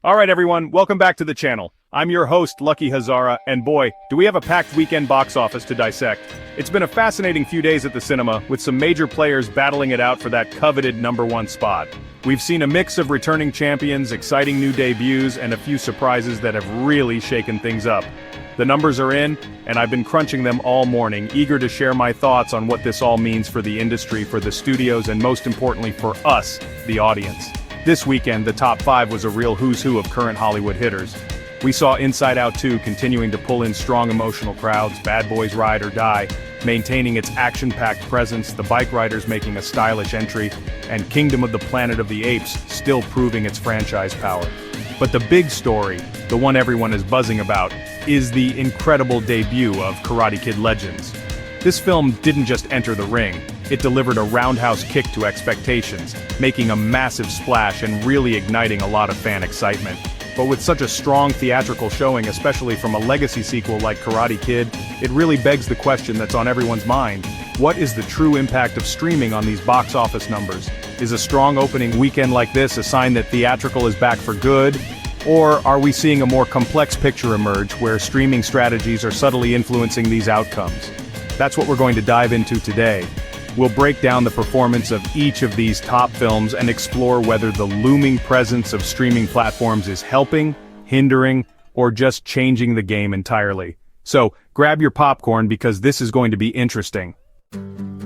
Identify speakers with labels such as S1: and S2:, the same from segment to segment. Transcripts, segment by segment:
S1: Alright everyone, welcome back to the channel. I'm your host, Lucky Hazara, and boy, do we have a packed weekend box office to dissect. It's been a fascinating few days at the cinema, with some major players battling it out for that coveted #1 spot. We've seen a mix of returning champions, exciting new debuts, and a few surprises that have really shaken things up. The numbers are in, and I've been crunching them all morning, eager to share my thoughts on what this all means for the industry, for the studios, and most importantly for us, the audience. This weekend, the top 5 was a real who's who of current Hollywood hitters. We saw Inside Out 2 continuing to pull in strong emotional crowds, Bad Boys Ride or Die, maintaining its action-packed presence, The Bike Riders making a stylish entry, and Kingdom of the Planet of the Apes still proving its franchise power. But the big story, the one everyone is buzzing about, is the incredible debut of Karate Kid Legends. This film didn't just enter the ring, it delivered a roundhouse kick to expectations, making a massive splash and really igniting a lot of fan excitement. But with such a strong theatrical showing, especially from a legacy sequel like Karate Kid, it really begs the question that's on everyone's mind. What is the true impact of streaming on these box office numbers? Is a strong opening weekend like this a sign that theatrical is back for good? Or are we seeing a more complex picture emerge where streaming strategies are subtly influencing these outcomes? That's what we're going to dive into today. We'll break down the performance of each of these top films and explore whether the looming presence of streaming platforms is helping, hindering, or just changing the game entirely. So, grab your popcorn because this is going to be interesting.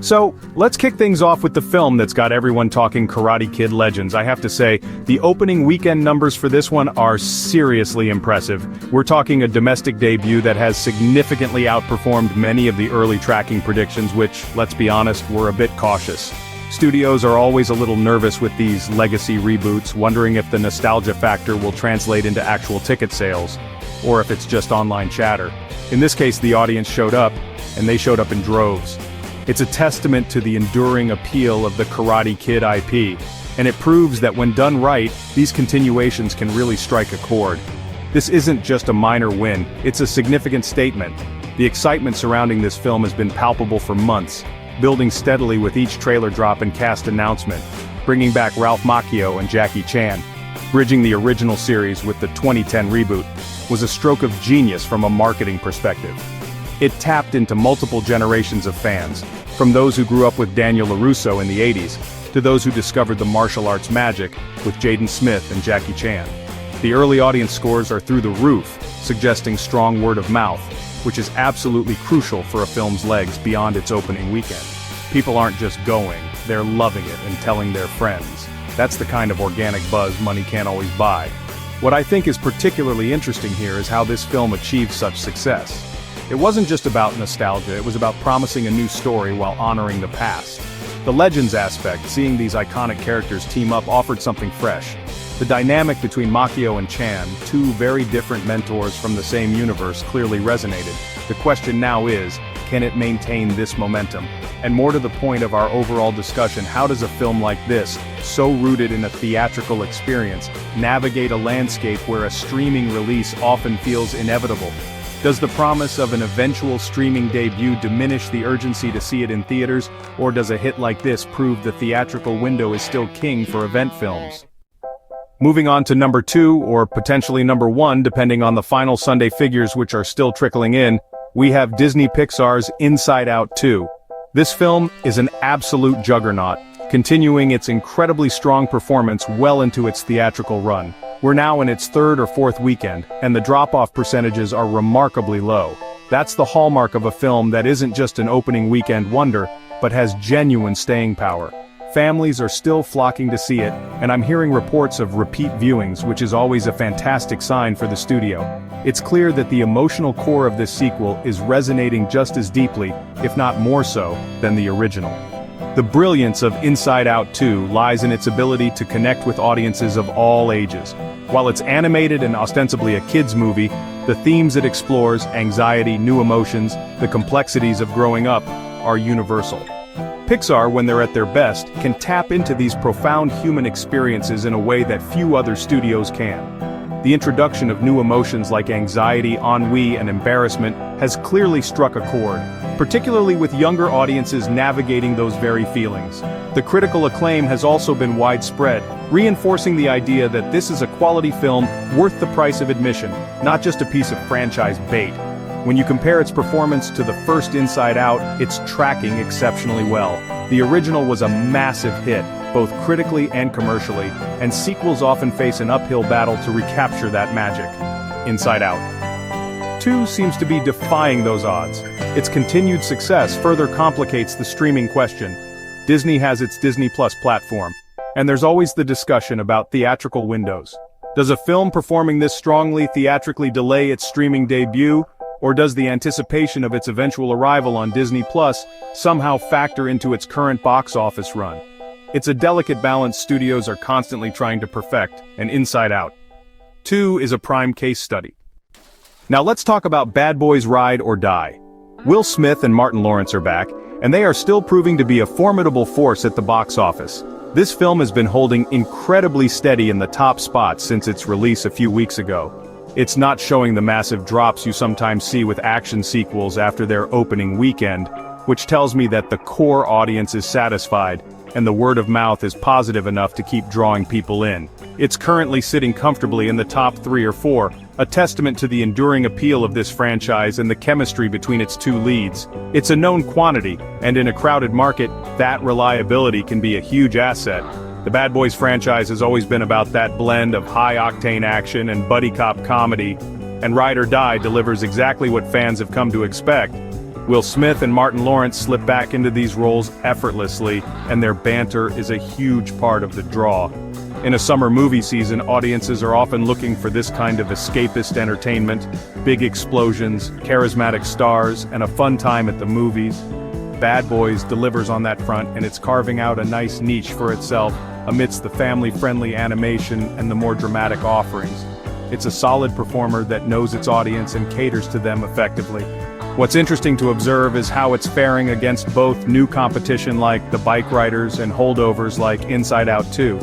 S1: So, let's kick things off with the film that's got everyone talking Karate Kid Legends. I have to say, the opening weekend numbers for this one are seriously impressive. We're talking a domestic debut that has significantly outperformed many of the early tracking predictions, which, let's be honest, were a bit cautious. Studios are always a little nervous with these legacy reboots, wondering if the nostalgia factor will translate into actual ticket sales, or if it's just online chatter. In this case, the audience showed up, and they showed up in droves. It's a testament to the enduring appeal of the Karate Kid IP, and it proves that when done right, these continuations can really strike a chord. This isn't just a minor win, it's a significant statement. The excitement surrounding this film has been palpable for months, building steadily with each trailer drop and cast announcement, bringing back Ralph Macchio and Jackie Chan. Bridging the original series with the 2010 reboot was a stroke of genius from a marketing perspective. It tapped into multiple generations of fans, from those who grew up with Daniel LaRusso in the 80s, to those who discovered the martial arts magic with Jaden Smith and Jackie Chan. The early audience scores are through the roof, suggesting strong word of mouth, which is absolutely crucial for a film's legs beyond its opening weekend. People aren't just going, they're loving it and telling their friends. That's the kind of organic buzz money can't always buy. What I think is particularly interesting here is how this film achieved such success. It wasn't just about nostalgia, it was about promising a new story while honoring the past. The Legends aspect, seeing these iconic characters team up, offered something fresh. The dynamic between Macchio and Chan, two very different mentors from the same universe, clearly resonated. The question now is, can it maintain this momentum? And more to the point of our overall discussion, how does a film like this, so rooted in a theatrical experience, navigate a landscape where a streaming release often feels inevitable? Does the promise of an eventual streaming debut diminish the urgency to see it in theaters, or does a hit like this prove the theatrical window is still king for event films? Moving on to number 2, or potentially number 1 depending on the final Sunday figures which are still trickling in, we have Disney Pixar's Inside Out 2. This film is an absolute juggernaut, continuing its incredibly strong performance well into its theatrical run. We're now in its 3rd or 4th weekend, and the drop-off percentages are remarkably low. That's the hallmark of a film that isn't just an opening weekend wonder, but has genuine staying power. Families are still flocking to see it, and I'm hearing reports of repeat viewings, which is always a fantastic sign for the studio. It's clear that the emotional core of this sequel is resonating just as deeply, if not more so, than the original. The brilliance of Inside Out 2 lies in its ability to connect with audiences of all ages. While it's animated and ostensibly a kids' movie, the themes it explores, anxiety, new emotions, the complexities of growing up, are universal. Pixar, when they're at their best, can tap into these profound human experiences in a way that few other studios can. The introduction of new emotions like anxiety, ennui, and embarrassment has clearly struck a chord, particularly with younger audiences navigating those very feelings. The critical acclaim has also been widespread, reinforcing the idea that this is a quality film worth the price of admission, not just a piece of franchise bait. When you compare its performance to the first Inside Out, it's tracking exceptionally well. The original was a massive hit, both critically and commercially, and sequels often face an uphill battle to recapture that magic. Inside Out 2 seems to be defying those odds. Its continued success further complicates the streaming question. Disney has its Disney Plus platform, and there's always the discussion about theatrical windows. Does a film performing this strongly theatrically delay its streaming debut, or does the anticipation of its eventual arrival on Disney Plus somehow factor into its current box office run? It's a delicate balance studios are constantly trying to perfect, and Inside Out 2 is a prime case study. Now let's talk about Bad Boys Ride or Die. Will Smith and Martin Lawrence are back, and they are still proving to be a formidable force at the box office. This film has been holding incredibly steady in the top spots since its release a few weeks ago. It's not showing the massive drops you sometimes see with action sequels after their opening weekend, which tells me that the core audience is satisfied, and the word of mouth is positive enough to keep drawing people in. It's currently sitting comfortably in the top 3 or 4, a testament to the enduring appeal of this franchise and the chemistry between its two leads. It's a known quantity, and in a crowded market, that reliability can be a huge asset. The Bad Boys franchise has always been about that blend of high-octane action and buddy cop comedy, and Ride or Die delivers exactly what fans have come to expect. Will Smith and Martin Lawrence slip back into these roles effortlessly, and their banter is a huge part of the draw. In a summer movie season, audiences are often looking for this kind of escapist entertainment, big explosions, charismatic stars, and a fun time at the movies. Bad Boys delivers on that front, and it's carving out a nice niche for itself amidst the family-friendly animation and the more dramatic offerings. It's a solid performer that knows its audience and caters to them effectively. What's interesting to observe is how it's faring against both new competition like The Bike Riders and holdovers like Inside Out 2.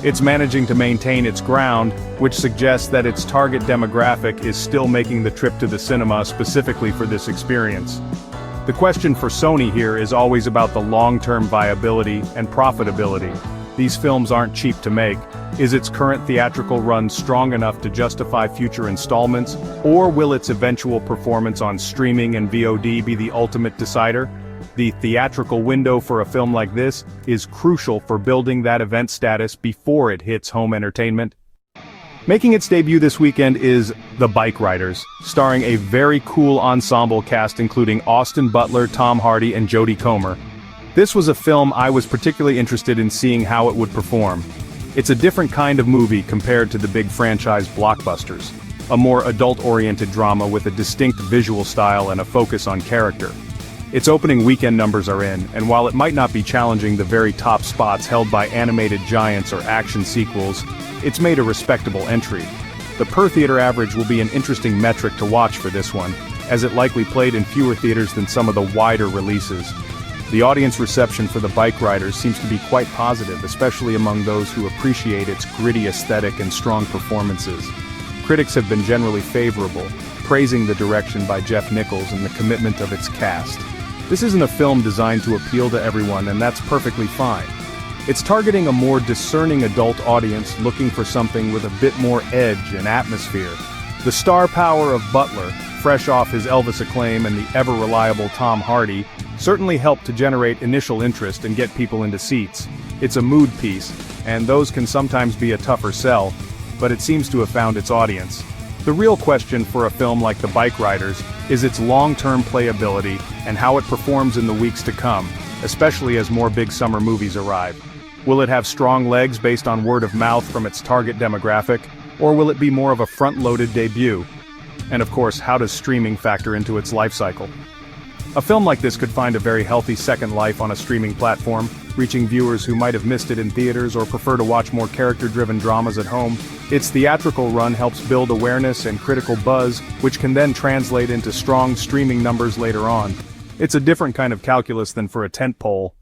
S1: It's managing to maintain its ground, which suggests that its target demographic is still making the trip to the cinema specifically for this experience. The question for Sony here is always about the long-term viability and profitability. These films aren't cheap to make. Is its current theatrical run strong enough to justify future installments, or will its eventual performance on streaming and VOD be the ultimate decider? The theatrical window for a film like this is crucial for building that event status before it hits home entertainment. Making its debut this weekend is The Bike Riders, starring a very cool ensemble cast including Austin Butler, Tom Hardy, and Jodie Comer. This was a film I was particularly interested in seeing how it would perform. It's a different kind of movie compared to the big franchise blockbusters, a more adult-oriented drama with a distinct visual style and a focus on character. Its opening weekend numbers are in, and while it might not be challenging the very top spots held by animated giants or action sequels, it's made a respectable entry. The per-theater average will be an interesting metric to watch for this one, as it likely played in fewer theaters than some of the wider releases. The audience reception for The Bike Riders seems to be quite positive, especially among those who appreciate its gritty aesthetic and strong performances. Critics have been generally favorable, praising the direction by Jeff Nichols and the commitment of its cast. This isn't a film designed to appeal to everyone, and that's perfectly fine. It's targeting a more discerning adult audience looking for something with a bit more edge and atmosphere. The star power of Butler, fresh off his Elvis acclaim, and the ever-reliable Tom Hardy, certainly helped to generate initial interest and get people into seats. It's a mood piece, and those can sometimes be a tougher sell, but it seems to have found its audience. The real question for a film like The Bike Riders is its long-term playability and how it performs in the weeks to come, especially as more big summer movies arrive. Will it have strong legs based on word of mouth from its target demographic, or will it be more of a front-loaded debut? And of course, how does streaming factor into its life cycle? A film like this could find a very healthy second life on a streaming platform, reaching viewers who might have missed it in theaters or prefer to watch more character-driven dramas at home. Its theatrical run helps build awareness and critical buzz, which can then translate into strong streaming numbers later on. It's a different kind of calculus than for a tentpole.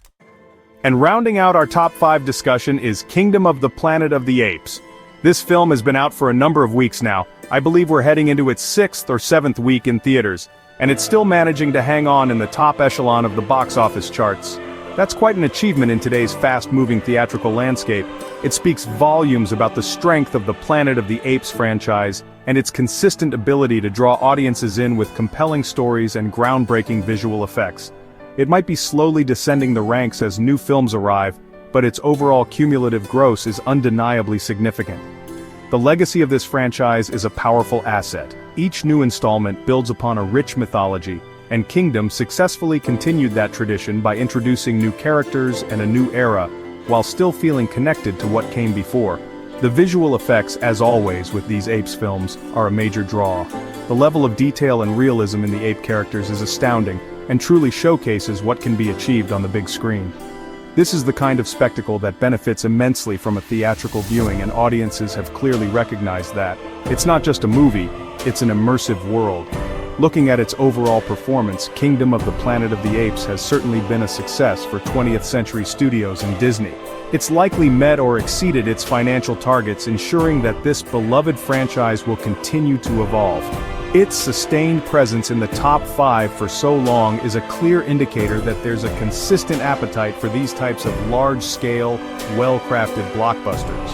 S1: And rounding out our top 5 discussion is Kingdom of the Planet of the Apes. This film has been out for a number of weeks now. I believe we're heading into its 6th or 7th week in theaters, and it's still managing to hang on in the top echelon of the box office charts. That's quite an achievement in today's fast-moving theatrical landscape. It speaks volumes about the strength of the Planet of the Apes franchise and its consistent ability to draw audiences in with compelling stories and groundbreaking visual effects. It might be slowly descending the ranks as new films arrive, but its overall cumulative gross is undeniably significant. The legacy of this franchise is a powerful asset. Each new installment builds upon a rich mythology, and Kingdom successfully continued that tradition by introducing new characters and a new era, while still feeling connected to what came before. The visual effects, as always with these Apes films, are a major draw. The level of detail and realism in the ape characters is astounding, and truly showcases what can be achieved on the big screen. This is the kind of spectacle that benefits immensely from a theatrical viewing, and audiences have clearly recognized that. It's not just a movie, it's an immersive world. Looking at its overall performance, Kingdom of the Planet of the Apes has certainly been a success for 20th Century Studios and Disney. It's likely met or exceeded its financial targets, ensuring that this beloved franchise will continue to evolve. Its sustained presence in the top 5 for so long is a clear indicator that there's a consistent appetite for these types of large-scale, well-crafted blockbusters.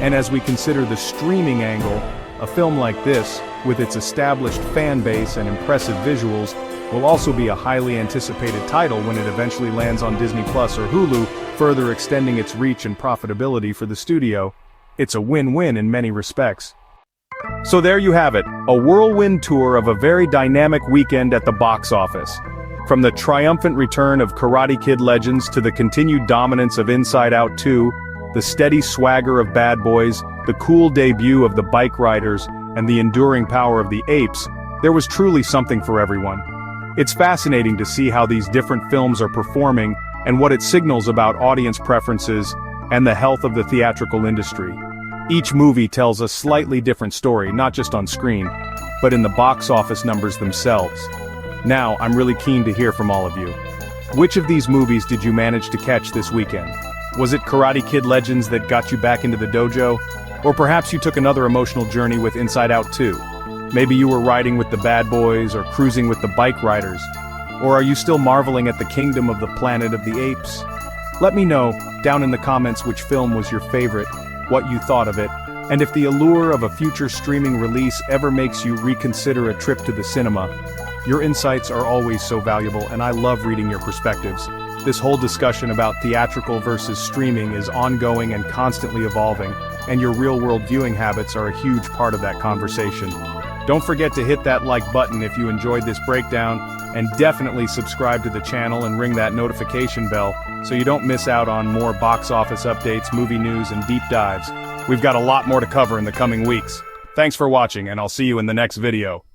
S1: And as we consider the streaming angle, a film like this, with its established fan base and impressive visuals, will also be a highly anticipated title when it eventually lands on Disney Plus or Hulu, further extending its reach and profitability for the studio. It's a win-win in many respects. So there you have it, a whirlwind tour of a very dynamic weekend at the box office. From the triumphant return of Karate Kid Legends to the continued dominance of Inside Out 2, the steady swagger of Bad Boys, the cool debut of the Bike Riders, and the enduring power of the Apes, there was truly something for everyone. It's fascinating to see how these different films are performing and what it signals about audience preferences and the health of the theatrical industry. Each movie tells a slightly different story, not just on screen, but in the box office numbers themselves. Now, I'm really keen to hear from all of you. Which of these movies did you manage to catch this weekend? Was it Karate Kid Legends that got you back into the dojo? Or perhaps you took another emotional journey with Inside Out 2. Maybe you were riding with the Bad Boys or cruising with the Bike Riders. Or are you still marveling at the Kingdom of the Planet of the Apes? Let me know, down in the comments, which film was your favorite, what you thought of it, and if the allure of a future streaming release ever makes you reconsider a trip to the cinema. Your insights are always so valuable, and I love reading your perspectives. This whole discussion about theatrical versus streaming is ongoing and constantly evolving, and your real-world viewing habits are a huge part of that conversation. Don't forget to hit that like button if you enjoyed this breakdown, and definitely subscribe to the channel and ring that notification bell so you don't miss out on more box office updates, movie news, and deep dives. We've got a lot more to cover in the coming weeks. Thanks for watching, and I'll see you in the next video.